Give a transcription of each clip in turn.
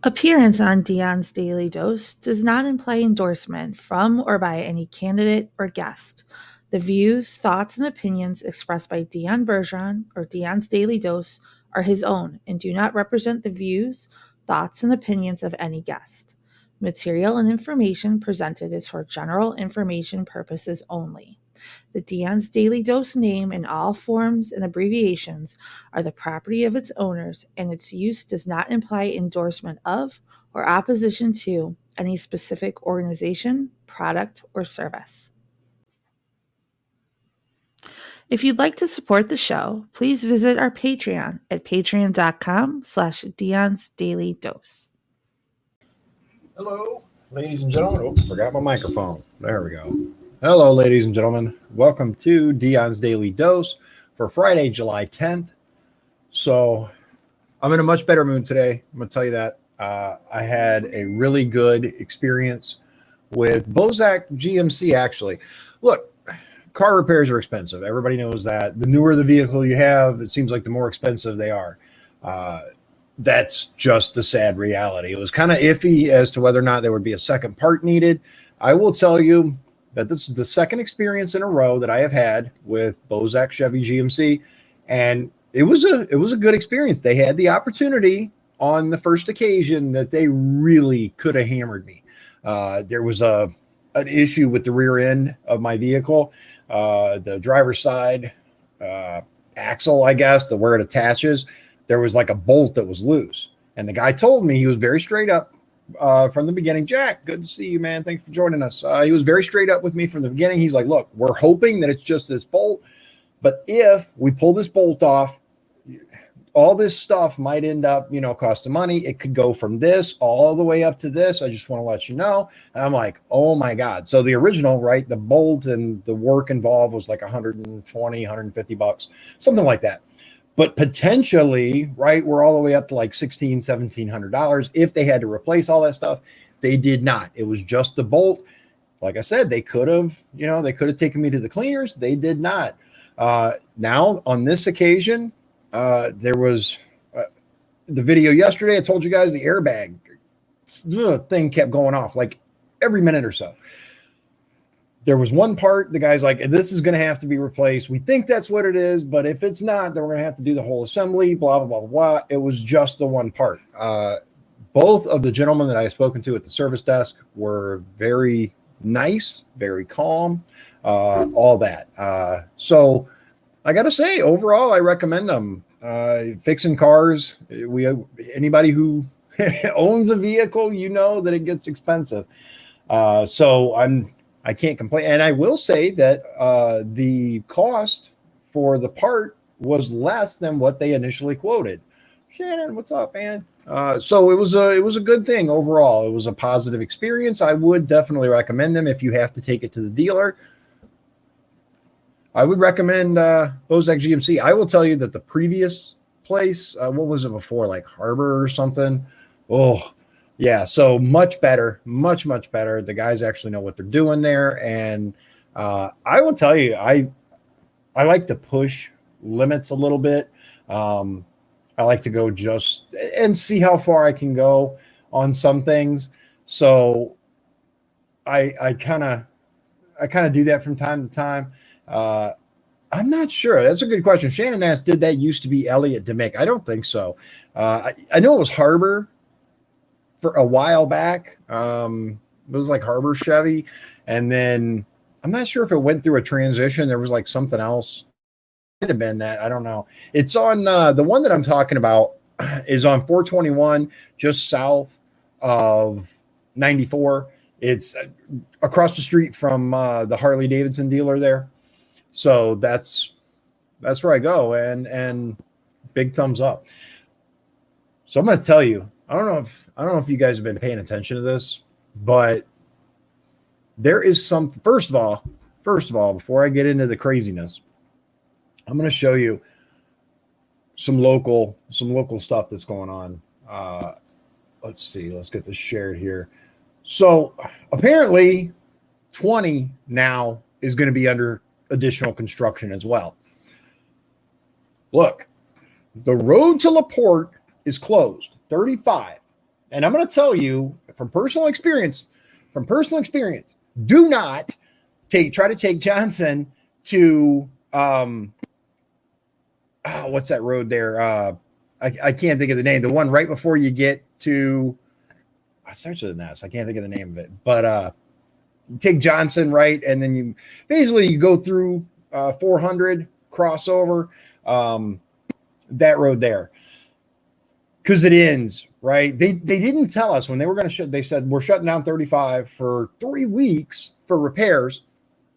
Appearance on Dion's Daily Dose does not imply endorsement from or by any candidate or guest. The views, thoughts, and opinions expressed by Dion Bergeron or Dion's Daily Dose are his own and do not represent the views, thoughts, and opinions of any guest. Material and information presented is for general information purposes only. The Dion's Daily Dose name in all forms and abbreviations are the property of its owners, and its use does not imply endorsement of or opposition to any specific organization, product, or service. If you'd like to support the show, please visit our Patreon at patreon.com/Dion's Daily Dose. Hello, ladies and gentlemen. Oh, forgot my microphone. There we go. Hello, ladies and gentlemen. Welcome to Dion's Daily Dose for Friday, July 10th. So I'm in a much better mood today. I'm going to tell you that. I had a really good experience with Bozak GMC, actually. Look, car repairs are expensive. Everybody knows that. The newer the vehicle you have, it seems like the more expensive they are. That's just the sad reality. It was kind of iffy as to whether or not there would be a second part needed. I will tell you that this is the second experience in a row that I have had with Bozak Chevy GMC, and it was a good experience. They had the opportunity on the first occasion that they really could have hammered me. There was an issue with the rear end of my vehicle, the driver's side axle, I guess, where it attaches. There was like a bolt that was loose, and the guy told me, he was very straight up from the beginning. Jack, good to see you, man. Thanks for joining us. He was very straight up with me from the beginning. He's like, look, we're hoping that it's just this bolt, but if we pull this bolt off, all this stuff might end up, costing money. It could go from this all the way up to this. I just want to let you know. And I'm like, oh my God. So the original, right, the bolt and the work involved was like 120, 150 bucks, something like that. But potentially, right, we're all the way up to like $1,600, $1,700 if they had to replace all that stuff. They did not. It was just the bolt. Like I said, they could have taken me to the cleaners. They did not. Now, on this occasion, there was the video yesterday. I told you guys the airbag thing kept going off like every minute or so. There was one part, the guy's like, this is going to have to be replaced. We think that's what it is, but if it's not, then we're going to have to do the whole assembly, blah, blah, blah, blah, blah. It was just the one part. Both of the gentlemen that I have spoken to at the service desk were very nice, very calm, all that. So I got to say, overall, I recommend them. Fixing cars, anybody who owns a vehicle, that it gets expensive. So I can't complain. And I will say that the cost for the part was less than what they initially quoted. Shannon, what's up, man? So it was a good thing overall. It was a positive experience. I would definitely recommend them if you have to take it to the dealer. I would recommend Bozak GMC. I will tell you that the previous place, what was it before, like Harbor or something? Oh, yeah. So much better, much, much better. The guys actually know what they're doing there. And I will tell you, I like to push limits a little bit. I like to go just and see how far I can go on some things. So I kind of do that from time to time. I'm not sure. That's a good question. Shannon asked, did that used to be Elliott DeMick? I don't think so. I know it was Harbor for a while back. It was like Harbor Chevy. And then I'm not sure if it went through a transition. There was like something else. Could have been that. I don't know. It's on the one that I'm talking about is on 421, just south of 94. It's across the street from the Harley Davidson dealer there. So that's where I go, and big thumbs up. So I'm going to tell you, I don't know if you guys have been paying attention to this, but there is some. First of all, before I get into the craziness, I'm going to show you some local stuff that's going on. Let's see. Let's get this shared here. So apparently 20 now is going to be under additional construction as well. Look, the road to LaPorte is closed, 35. And I'm going to tell you from personal experience, do not try to take Johnson to what's that road there? I can't think of the name. The one right before you get to I starts with an S. I can't think of the name of it, but take Johnson right, and then you go through 400 crossover that road there because it ends right. They didn't tell us when they were going to shut. They said we're shutting down 35 for 3 weeks for repairs.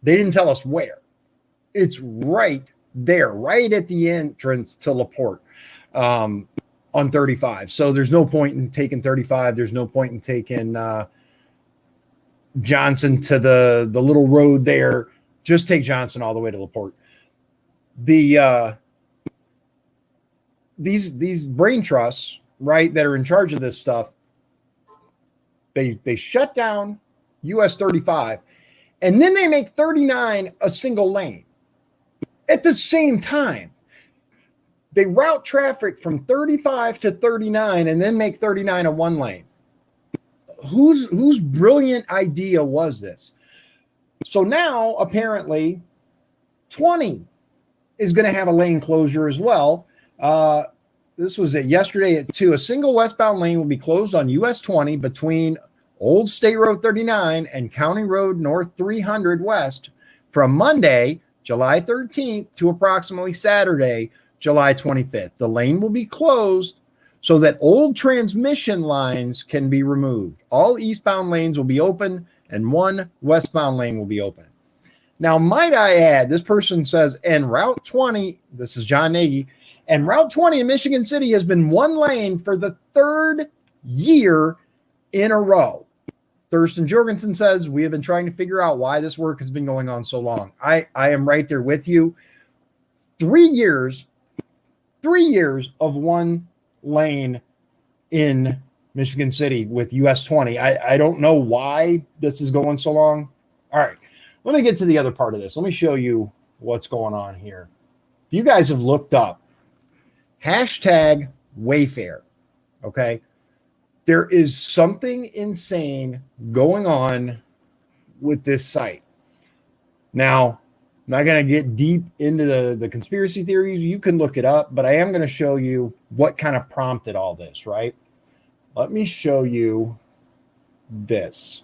They didn't tell us where. It's right there, right at the entrance to LaPorte on 35. So there's no point in taking 35. There's no point in taking Johnson to the little road there. Just take Johnson all the way to LaPorte. These brain trusts, right, that are in charge of this stuff, they shut down US 35, and then they make 39 a single lane. At the same time, they route traffic from 35 to 39 and then make 39 a one lane. Whose brilliant idea was this? So now apparently 20 is going to have a lane closure as well. This was yesterday at 2. A single westbound lane will be closed on US 20 between Old State Road 39 and County Road North 300 West from Monday, July 13th to approximately Saturday, July 25th. The lane will be closed so that old transmission lines can be removed. All eastbound lanes will be open and one westbound lane will be open. Now, might I add, this person says, and Route 20, this is John Nagy, and Route 20 in Michigan City has been one lane for the 3rd year in a row. Thurston Jorgensen says, we have been trying to figure out why this work has been going on so long. I am right there with you. 3 years of one lane in Michigan City with US 20. I don't know why this is going so long. All right, let me get to the other part of this. Let me show you what's going on here. If you guys have looked up hashtag Wayfair, okay, there is something insane going on with this site. Now, I'm not going to get deep into the conspiracy theories. You can look it up, but I am going to show you what kind of prompted all this, right? Let me show you this.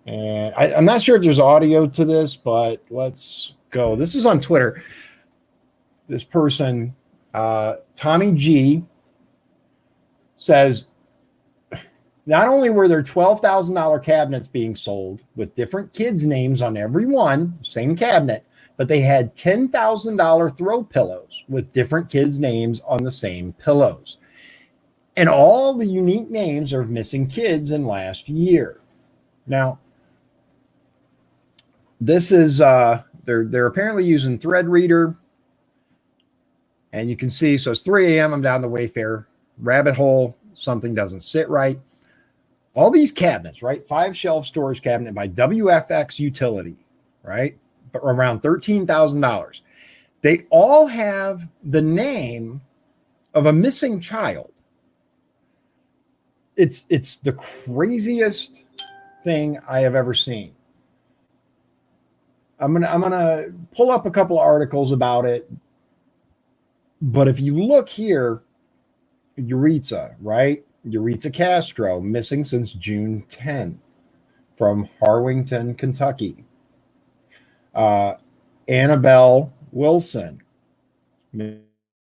And I'm not sure if there's audio to this, but let's go. This is on Twitter. This person, Tommy G, says, not only were there $12,000 cabinets being sold with different kids' names on every one, same cabinet, but they had $10,000 throw pillows with different kids' names on the same pillows. And all the unique names are missing kids in last year. Now, this is, they're apparently using Threadreader. And you can see, so it's 3 a.m. I'm down the Wayfair rabbit hole. Something doesn't sit right. All these cabinets, right? 5-shelf storage cabinet by WFX Utility, right? But around $13,000. They all have the name of a missing child. It's the craziest thing I have ever seen. I'm gonna pull up a couple of articles about it. But if you look here, Yuritsa, right? Yuritsa Castro, missing since June 10th from Harwington, Kentucky. Annabelle Wilson, May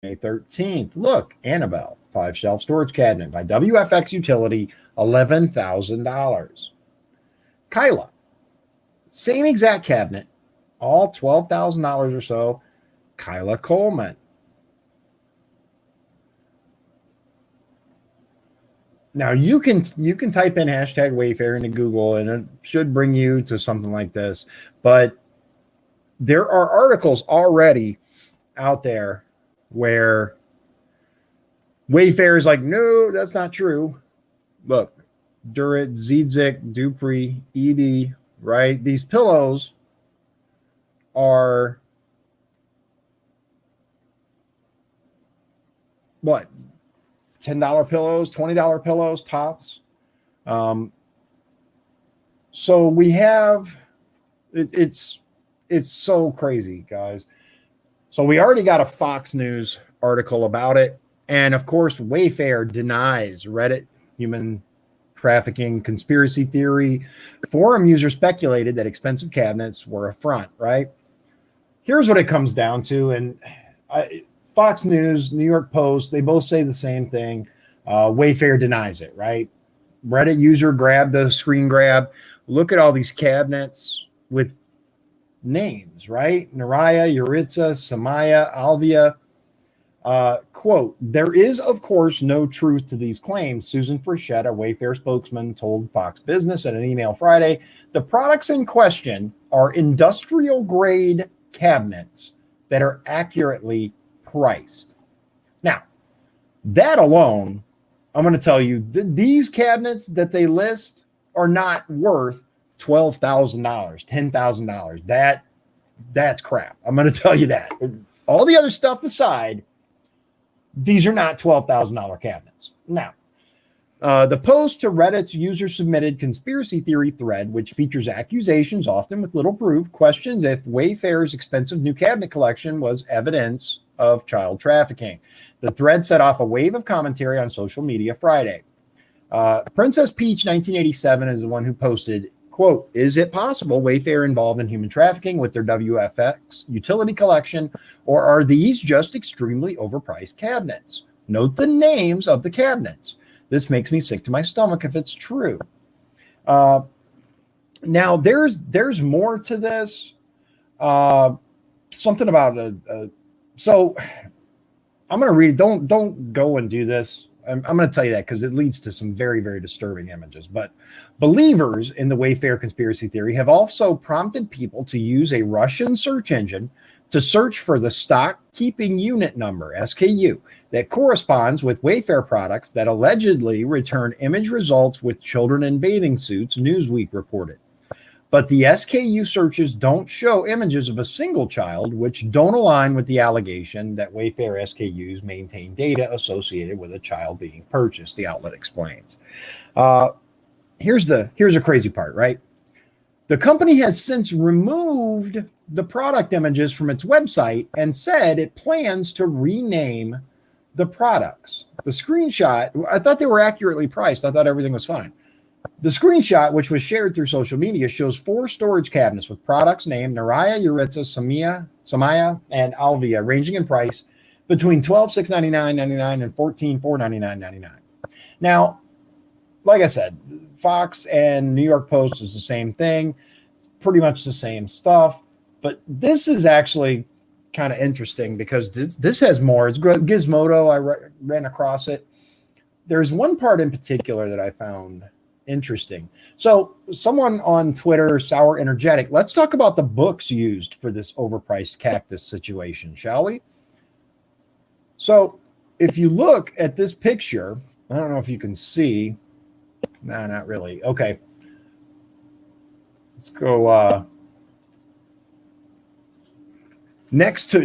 13th. Look, Annabelle, 5-shelf storage cabinet by WFX Utility, $11,000. Kyla, same exact cabinet, all $12,000 or so. Kyla Coleman. Now you can type in hashtag Wayfair into Google and it should bring you to something like this. But there are articles already out there where Wayfair is like, no, that's not true. Look, Durit, Zedzik, Dupree, Edie, right? These pillows are what? $10 pillows, $20 pillows, tops. So we have, it's so crazy, guys. So we already got a Fox News article about it. And of course, Wayfair denies Reddit human trafficking conspiracy theory. Forum users speculated that expensive cabinets were a front, right? Here's what it comes down to. And Fox News, New York Post, they both say the same thing. Wayfair denies it, right? Reddit user grabbed the screen grab. Look at all these cabinets with names, right? Naraya, Yuritsa, Samaya, Alvia. Quote, there is, of course, no truth to these claims. Susan Frechette, a Wayfair spokesman, told Fox Business in an email Friday, the products in question are industrial grade cabinets that are accurately priced. Now, that alone, I'm going to tell you, these cabinets that they list are not worth $12,000, $10,000. That's crap. I'm going to tell you that. All the other stuff aside, these are not $12,000 cabinets. Now, the post to Reddit's user-submitted conspiracy theory thread, which features accusations, often with little proof, questions if Wayfair's expensive new cabinet collection was evidence of child trafficking. The thread set off a wave of commentary on social media Friday. Princess Peach 1987 is the one who posted, quote, is it possible Wayfair involved in human trafficking with their WFX utility collection, or are these just extremely overpriced cabinets? Note the names of the cabinets. This makes me sick to my stomach if it's true. Now, there's more to this. Something about so I'm going to read it. Don't go and do this. I'm going to tell you that because it leads to some very, very disturbing images. But believers in the Wayfair conspiracy theory have also prompted people to use a Russian search engine to search for the stock keeping unit number, SKU, that corresponds with Wayfair products that allegedly return image results with children in bathing suits, Newsweek reported. But the SKU searches don't show images of a single child, which don't align with the allegation that Wayfair SKUs maintain data associated with a child being purchased, the outlet explains. Here's a crazy part, right? The company has since removed the product images from its website and said it plans to rename the products. The screenshot, I thought they were accurately priced. I thought everything was fine. The screenshot, which was shared through social media, shows 4 storage cabinets with products named Naraya, Yuritsa, Samaya, and Alvia, ranging in price between $12,699.99 and $14,499.99. Now, like I said, Fox and New York Post is the same thing. It's pretty much the same stuff. But this is actually kind of interesting because this has more. It's Gizmodo. I ran across it. There's one part in particular that I found interesting. So someone on Twitter, Sour Energetic, let's talk about the books used for this overpriced cactus situation, shall we? So if you look at this picture, I don't know if you can see. No, not really. Okay. Let's go next to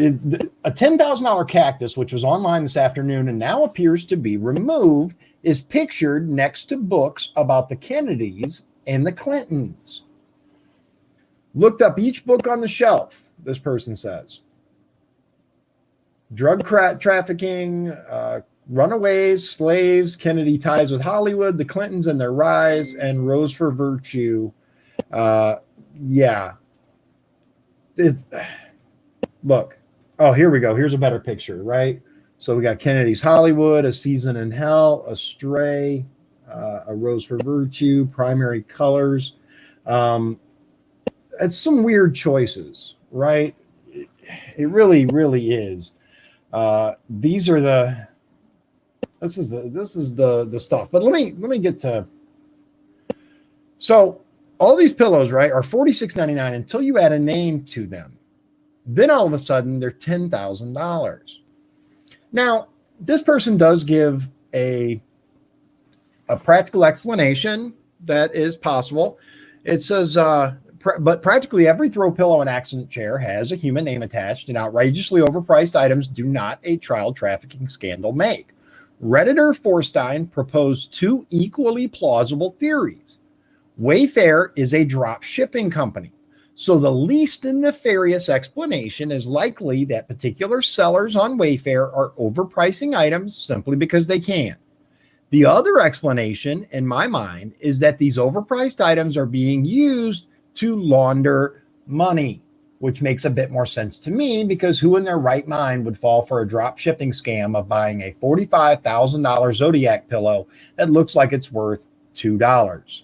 a $10,000 cactus, which was online this afternoon and now appears to be removed, is pictured next to books about the Kennedys and the Clintons. Looked up each book on the shelf, this person says. Drug Trafficking, Runaways, Slaves, Kennedy Ties with Hollywood, the Clintons and Their Rise, and Rose for Virtue. Yeah. It's... Look. Oh, here we go. Here's a better picture, right? So we got Kennedy's Hollywood, A Season in Hell, Astray, A Rose for Virtue, Primary Colors. It's some weird choices, right? It really, really is. These are the. This is the stuff. But let me get to. So all these pillows, right, are $46.99 until you add a name to them. Then all of a sudden they're $10,000. Now, this person does give a practical explanation that is possible. It says, but practically every throw pillow and accident chair has a human name attached, and outrageously overpriced items do not a child trafficking scandal make. Redditor Forstein proposed two equally plausible theories. Wayfair is a drop shipping company, so the least nefarious explanation is likely that particular sellers on Wayfair are overpricing items simply because they can. The other explanation, in my mind, is that these overpriced items are being used to launder money, which makes a bit more sense to me because who in their right mind would fall for a drop shipping scam of buying a $45,000 Zodiac pillow that looks like it's worth $2?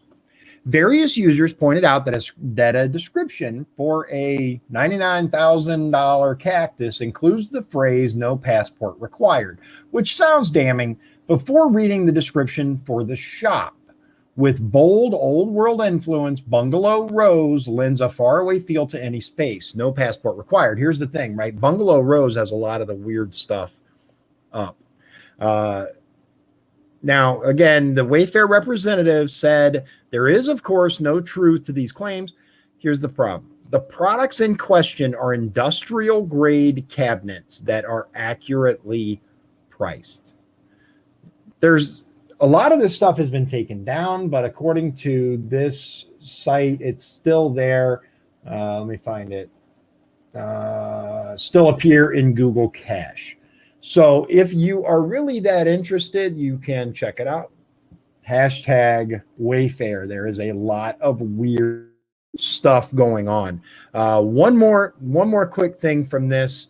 Various users pointed out that a description for a $99,000 cactus includes the phrase "no passport required," which sounds damning before reading the description for the shop. With bold old world influence, Bungalow Rose lends a faraway feel to any space. No passport required. Here's the thing, right? Bungalow Rose has a lot of the weird stuff up. Now, again, the Wayfair representative said there is, of course, no truth to these claims. Here's the problem. The products in question are industrial grade cabinets that are accurately priced. There's a lot of this stuff has been taken down, but according to this site, it's still there. Let me find it. Still appear in Google Cache. So if you are really that interested, you can check it out. Hashtag Wayfair. There is a lot of weird stuff going on. One more quick thing from this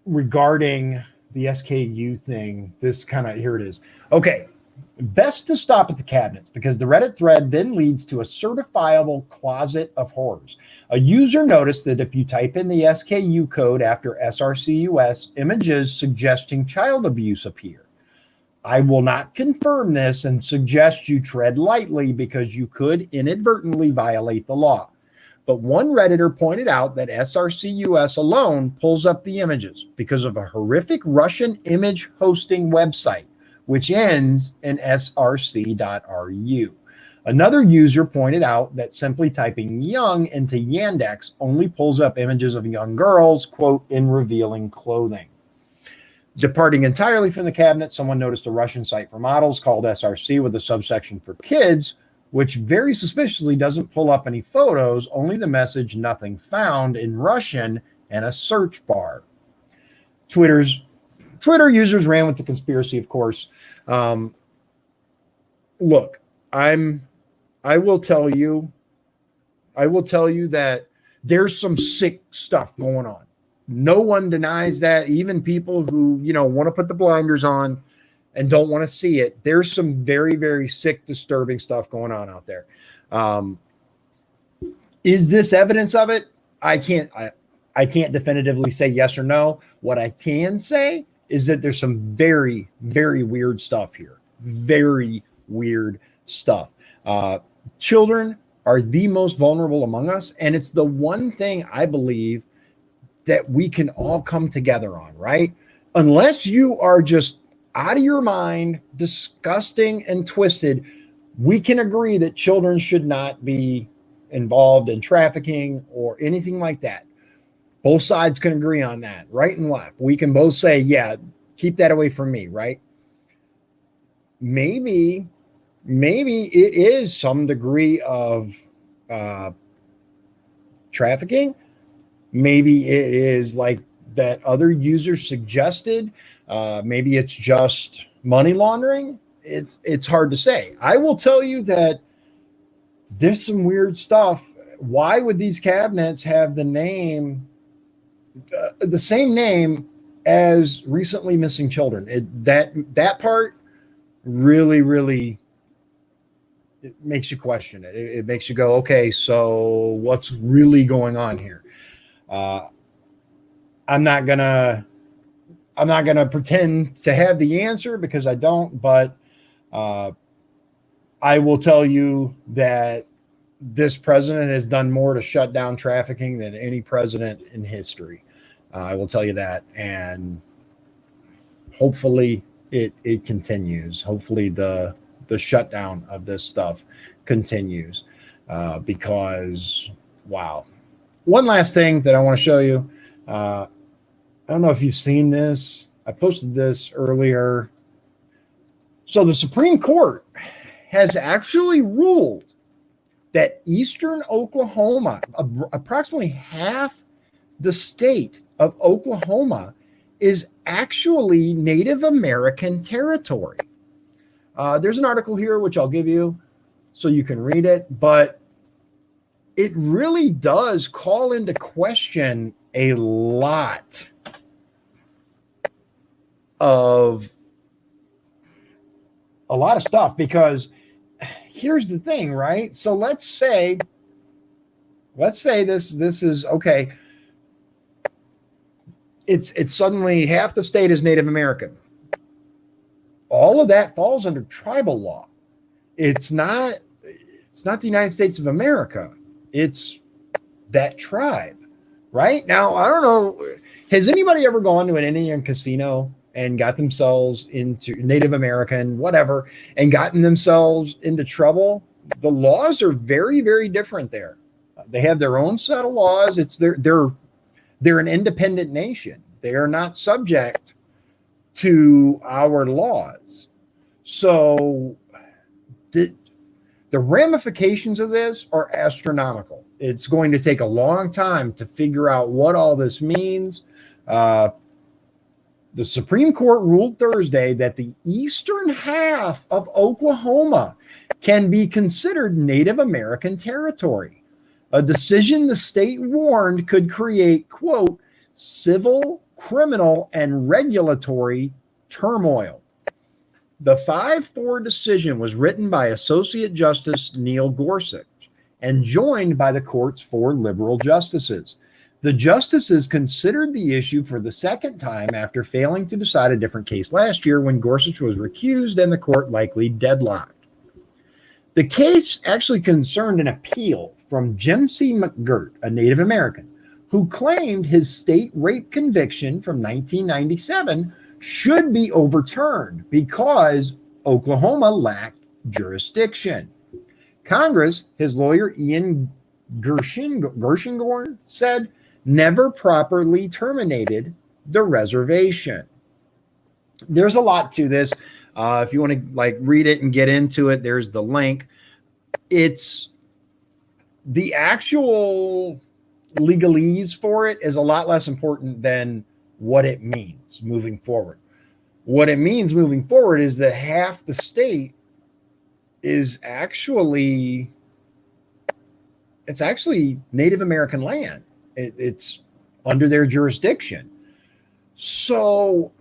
regarding the SKU thing. This kind of, here it is. Okay. Best to stop at the cabinets because the Reddit thread then leads to a certifiable closet of horrors. A user noticed that if you type in the SKU code after SRCUS, images suggesting child abuse appear. I will not confirm this and suggest you tread lightly because you could inadvertently violate the law. But one Redditor pointed out that SRCUS alone pulls up the images because of a horrific Russian image hosting website, which ends in src.ru. Another user pointed out that simply typing young into Yandex only pulls up images of young girls, quote, in revealing clothing. Departing entirely from the cabinet, someone noticed a Russian site for models called SRC with a subsection for kids, which very suspiciously doesn't pull up any photos, only the message "nothing found" in Russian and a search bar. Twitter users ran with the conspiracy, of course. Look, I will tell you that there's some sick stuff going on. No one denies that. Even people who, want to put the blinders on and don't want to see it. There's some very, very sick, disturbing stuff going on out there. Is this evidence of it? I can't definitively say yes or no. What I can say is that there's some very, very weird stuff here. Very weird stuff. Children are the most vulnerable among us. And it's the one thing I believe that we can all come together on, right? Unless you are just out of your mind, disgusting and twisted, we can agree that children should not be involved in trafficking or anything like that. Both sides can agree on that, right and left. We can both say, yeah, keep that away from me, right? Maybe it is some degree of trafficking. Maybe it is like that other users suggested. Maybe it's just money laundering. It's hard to say. I will tell you that there's some weird stuff. Why would these cabinets have the name, the same name as recently missing children? That part really, really, it makes you question it. It makes you go, okay, so what's really going on here? I'm not gonna pretend to have the answer because I don't, but I will tell you that this president has done more to shut down trafficking than any president in history. I will tell you that, and hopefully it continues. Hopefully the shutdown of this stuff continues because, wow. One last thing that I want to show you. I don't know if you've seen this. I posted this earlier. So the Supreme Court has actually ruled that eastern Oklahoma, approximately half the state of Oklahoma, is actually Native American territory. There's an article here which I'll give you so you can read it, but it really does call into question a lot of stuff, because here's the thing, right? So let's say this is okay. It's suddenly half the state is Native American. All of that falls under tribal law. It's not the United States of America. It's that tribe, right? Now, I don't know. Has anybody ever gone to an Indian casino and got themselves into Native American, whatever, and gotten themselves into trouble? The laws are very, very different there. They have their own set of laws. They're an independent nation. They are not subject to our laws. So the ramifications of this are astronomical. It's going to take a long time to figure out what all this means. The Supreme Court ruled Thursday that the eastern half of Oklahoma can be considered Native American territory, a decision the state warned could create, quote, civil, criminal, and regulatory turmoil. The 5-4 decision was written by Associate Justice Neil Gorsuch and joined by the court's 4 liberal justices. The justices considered the issue for the second time after failing to decide a different case last year when Gorsuch was recused and the court likely deadlocked. The case actually concerned an appeal from Jim C. McGirt, a Native American, who claimed his state rape conviction from 1997 should be overturned because Oklahoma lacked jurisdiction. Congress, his lawyer Ian Gershengorn said, never properly terminated the reservation. There's a lot to this. If you want to read it and get into it, there's the link. It's the actual legalese for it is a lot less important than what it means moving forward. What it means moving forward is that half the state is actually Native American land. It's under their jurisdiction. So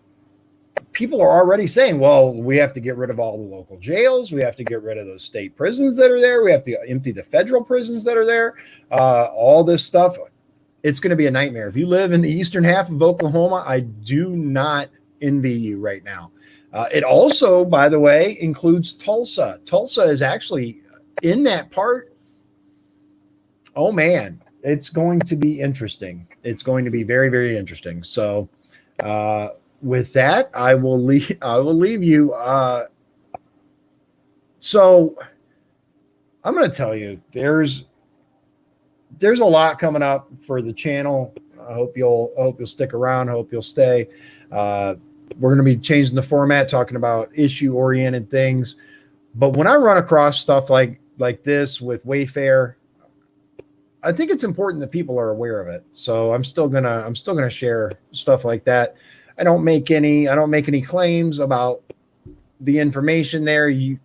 people are already saying, well, we have to get rid of all the local jails. We have to get rid of those state prisons that are there. We have to empty the federal prisons that are there. All this stuff. It's going to be a nightmare. If you live in the eastern half of Oklahoma, I do not envy you right now. It also, by the way, includes Tulsa. Tulsa is actually in that part. Oh, man. It's going to be interesting. It's going to be very, very interesting. So with that, I will leave you. So I'm going to tell you, there's a lot coming up for the channel. I hope you'll stick around. I hope you'll stay. We're going to be changing the format, talking about issue-oriented things. But when I run across stuff like this with Wayfair, I think it's important that people are aware of it. So I'm still gonna share stuff like that. I don't make any claims about the information there. You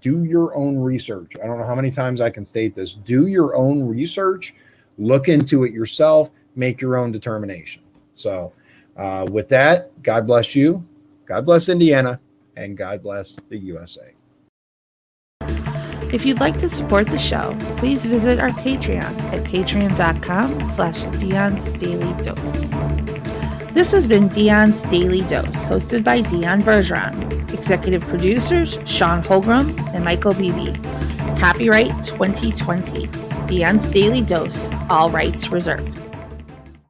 do your own research. I don't know how many times I can state this. Do your own research, look into it yourself, make your own determination. So with that, God bless you, God bless Indiana, and God bless the USA. If you'd like to support the show, please visit our Patreon at patreon.com/Dion's Daily Dose. This has been Dion's Daily Dose, hosted by Dion Bergeron. Executive producers, Sean Holgram and Michael Beebe. Copyright 2020. Dion's Daily Dose, all rights reserved.